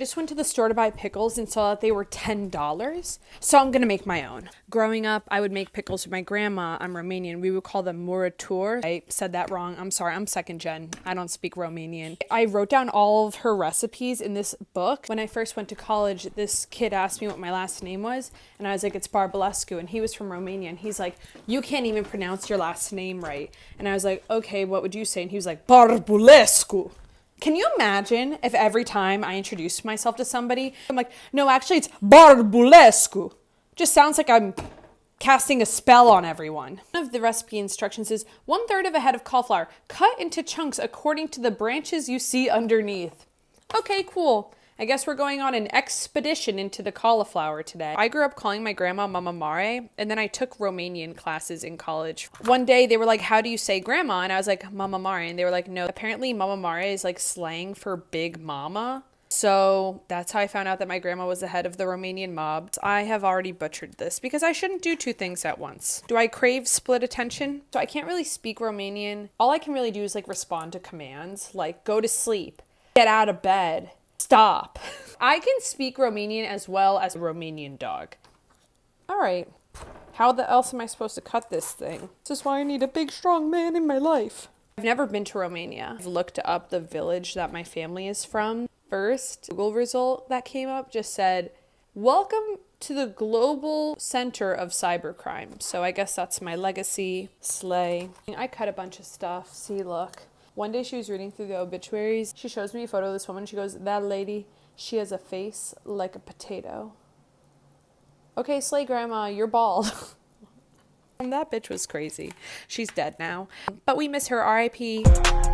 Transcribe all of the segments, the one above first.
I just went to the store to buy pickles and saw that they were $10. So I'm going to make my own. Growing up, I would make pickles with my grandma. I'm Romanian. We would call them muratur. I said that wrong. I'm sorry. I'm second gen. I don't speak Romanian. I wrote down all of her recipes in this book. When I first went to college, this kid asked me what my last name was. And I was like, it's Barbulescu. And he was from Romania. And he's like, you can't even pronounce your last name right. And I was like, okay, what would you say? And he was like, Barbulescu. Can you imagine if every time I introduced myself to somebody, I'm like, no, actually it's Barbulescu. Just sounds like I'm casting a spell on everyone. One of the recipe instructions is 1/3 of a head of cauliflower, cut into chunks according to the branches you see underneath. Okay, cool. I guess we're going on an expedition into the cauliflower today. I grew up calling my grandma Mama Mare, and then I took Romanian classes in college. One day they were like, how do you say grandma? And I was like, Mama Mare. And they were like, no, apparently Mama Mare is like slang for big mama. So that's how I found out that my grandma was the head of the Romanian mob. I have already butchered this because I shouldn't do two things at once. Do I crave split attention? So I can't really speak Romanian. All I can really do is like respond to commands, like go to sleep, get out of bed, stop. I can speak Romanian as well as a Romanian dog. All right. How the else am I supposed to cut this thing? This is why I need a big, strong man in my life. I've never been to Romania. I've looked up the village that my family is from. First Google result that came up just said, welcome to the global center of cybercrime. So I guess that's my legacy. Slay. I cut a bunch of stuff. See, look. One day she was reading through the obituaries. She shows me a photo of this woman. She goes, that lady, she has a face like a potato. Okay, slay grandma, you're bald. That bitch was crazy. She's dead now. But we miss her, R.I.P.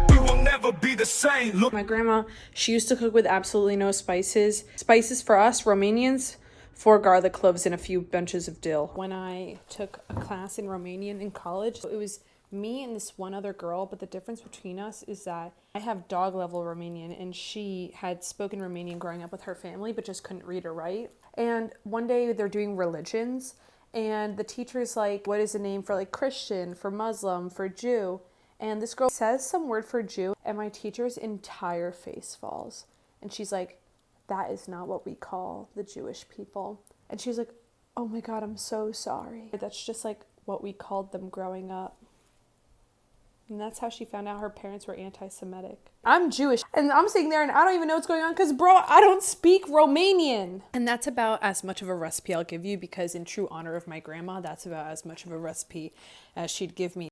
We will never be the same. Look. My grandma, she used to cook with absolutely no spices. Spices for us, Romanians, 4 garlic cloves and a few bunches of dill. When I took a class in Romanian in college, it was me and this one other girl, but the difference between us is that I have dog level Romanian and she had spoken Romanian growing up with her family but just couldn't read or write. And one day they're doing religions and the teacher's like, what is the name for like Christian, for Muslim, for Jew? And this girl says some word for Jew and my teacher's entire face falls. And she's like, that is not what we call the Jewish people. And she's like, oh my God, I'm so sorry. That's just like what we called them growing up. And that's how she found out her parents were anti-Semitic. I'm Jewish. And I'm sitting there and I don't even know what's going on because, bro, I don't speak Romanian. And that's about as much of a recipe I'll give you because in true honor of my grandma, that's about as much of a recipe as she'd give me.